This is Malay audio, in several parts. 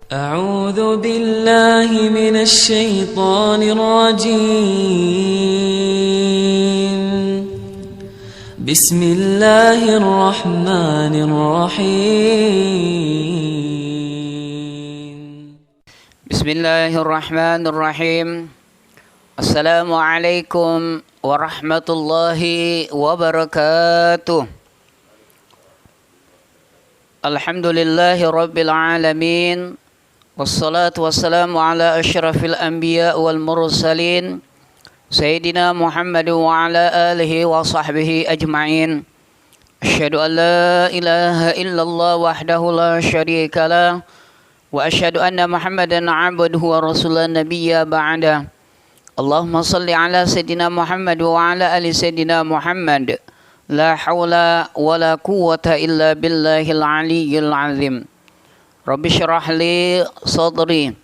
أعوذ بالله من الشيطان الرجيم. بسم الله الرحمن الرحيم. بسم الله الرحمن الرحيم. السلام عليكم ورحمة الله وبركاته. الحمد لله رب العالمين، والصلاة والسلام على أشرف الأنبياء والمرسلين سيدنا محمد وعلى آله وصحبه أجمعين. أشهد أن لا إله إلا الله وحده لا شريك له، وأشهد أن محمدا عبده ورسوله نبي بعده. اللهم صل على سيدنا محمد وعلى آل سيدنا محمد. لا حول ولا قوة إلا بالله العلي العظيم. رب اشرح لي صدري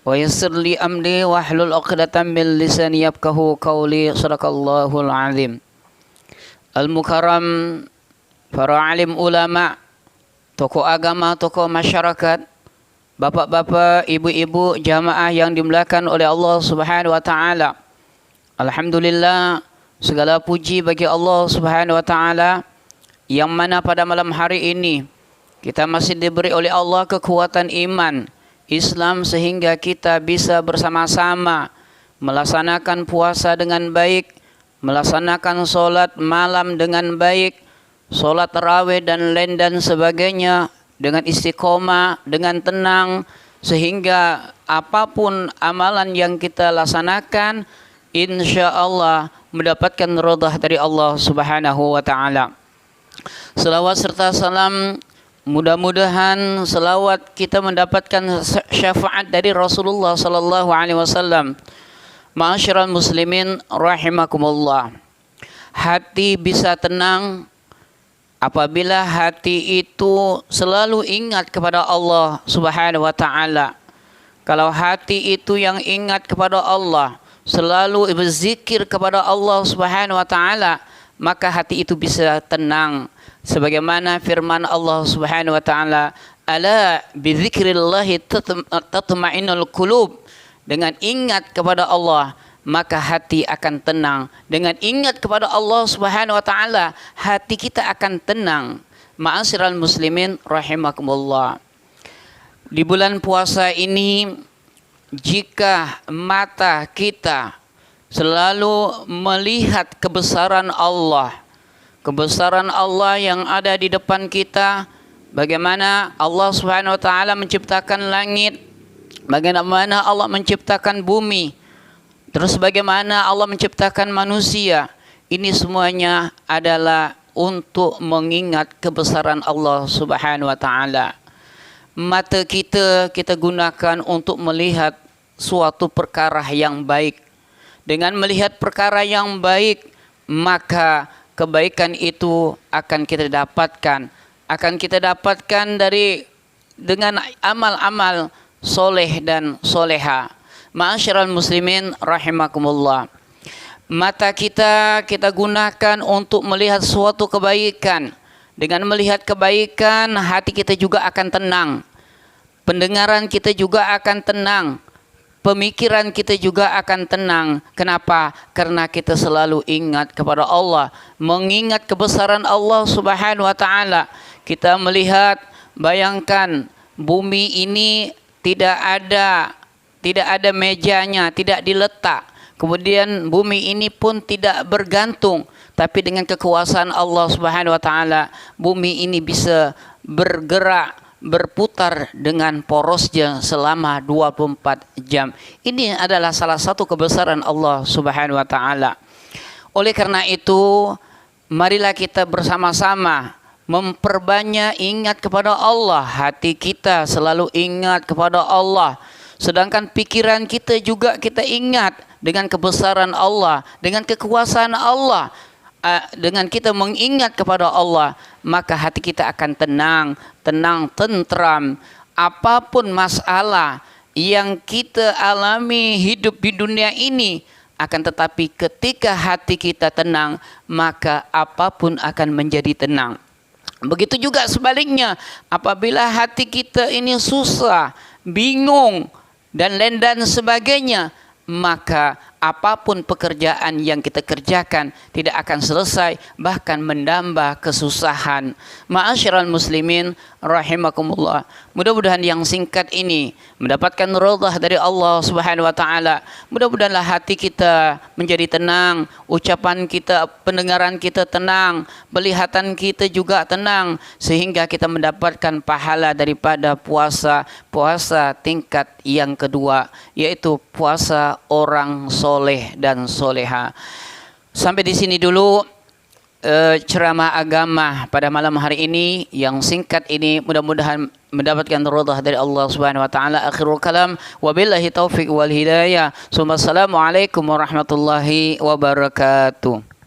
ويسر لي أمري واحلل عقدة من لساني يفقهوا قولي. صدق الله العظيم. Al-Mukarram, para alim ulama, tokoh agama, tokoh masyarakat, bapak-bapak, ibu-ibu, jamaah yang dimuliakan oleh Allah Subhanahu wa taala. Alhamdulillah, segala puji bagi Allah Subhanahu wa taala yang mana pada malam hari ini kita masih diberi oleh Allah kekuatan iman Islam sehingga kita bisa bersama-sama melaksanakan puasa dengan baik, melaksanakan solat malam dengan baik, solat tarawih dan lain dan sebagainya dengan istiqomah, dengan tenang, sehingga apapun amalan yang kita laksanakan insya Allah mendapatkan ridha dari Allah Subhanahu wa taala. Selawat serta salam, mudah-mudahan selawat kita mendapatkan syafaat dari Rasulullah sallallahu alaihi wasallam. Ma'asyiral muslimin rahimakumullah. Hati bisa tenang apabila hati itu selalu ingat kepada Allah Subhanahu wa taala. Kalau hati itu yang ingat kepada Allah, selalu berzikir kepada Allah Subhanahu wa taala, maka hati itu bisa tenang. Sebagaimana firman Allah Subhanahu wa taala, "Ala bidzikrillahi tatma'innul qulub." Dengan ingat kepada Allah, maka hati akan tenang. Dengan ingat kepada Allah Subhanahu wa taala, hati kita akan tenang. Ma'asyiral muslimin rahimakumullah. Di bulan puasa ini, jika mata kita selalu melihat kebesaran Allah yang ada di depan kita, bagaimana Allah Subhanahu wa taala menciptakan langit, bagaimana Allah menciptakan bumi, terus bagaimana Allah menciptakan manusia. Ini semuanya adalah untuk mengingat kebesaran Allah Subhanahu wa taala. Mata kita gunakan untuk melihat suatu perkara yang baik. Dengan melihat perkara yang baik, maka kebaikan itu akan kita dapatkan. Dengan amal-amal soleh dan soleha. Ma'asyiral muslimin rahimakumullah. Mata kita gunakan untuk melihat suatu kebaikan. Dengan melihat kebaikan, hati kita juga akan tenang. Pendengaran kita juga akan tenang. Pemikiran kita juga akan tenang. Kenapa? Karena kita selalu ingat kepada Allah, mengingat kebesaran Allah Subhanahu wa taala. Kita melihat, bayangkan bumi ini tidak ada mejanya, tidak diletak. Kemudian bumi ini pun tidak bergantung, tapi dengan kekuasaan Allah Subhanahu wa taala, bumi ini bisa bergerak, berputar dengan porosnya selama 24 jam. Ini adalah salah satu kebesaran Allah Subhanahu wa taala. Oleh karena itu, marilah kita bersama-sama memperbanyak ingat kepada Allah. Hati kita selalu ingat kepada Allah. Sedangkan pikiran kita juga kita ingat dengan kebesaran Allah, dengan kekuasaan Allah. Dengan kita mengingat kepada Allah, maka hati kita akan tenang, tentram. Apapun masalah yang kita alami hidup di dunia ini, akan tetapi ketika hati kita tenang, maka apapun akan menjadi tenang. Begitu juga sebaliknya, apabila hati kita ini susah, bingung, dan lain dan sebagainya, maka apapun pekerjaan yang kita kerjakan tidak akan selesai, bahkan menambah kesusahan. Ma'asyiral muslimin rahimakumullah. Mudah-mudahan yang singkat ini mendapatkan ridha dari Allah Subhanahu wa taala. Mudah-mudahanlah hati kita menjadi tenang, ucapan kita, pendengaran kita tenang, penglihatan kita juga tenang, sehingga kita mendapatkan pahala daripada puasa tingkat yang kedua, yaitu puasa orang soleh dan soleha. Sampai di sini dulu ceramah agama pada malam hari ini yang singkat ini, mudah-mudahan mendapatkan ridha dari Allah Subhanahu wa taala. Akhirul kalam, wabillahi taufik wal hidayah. Assalamualaikum warahmatullahi wabarakatuh.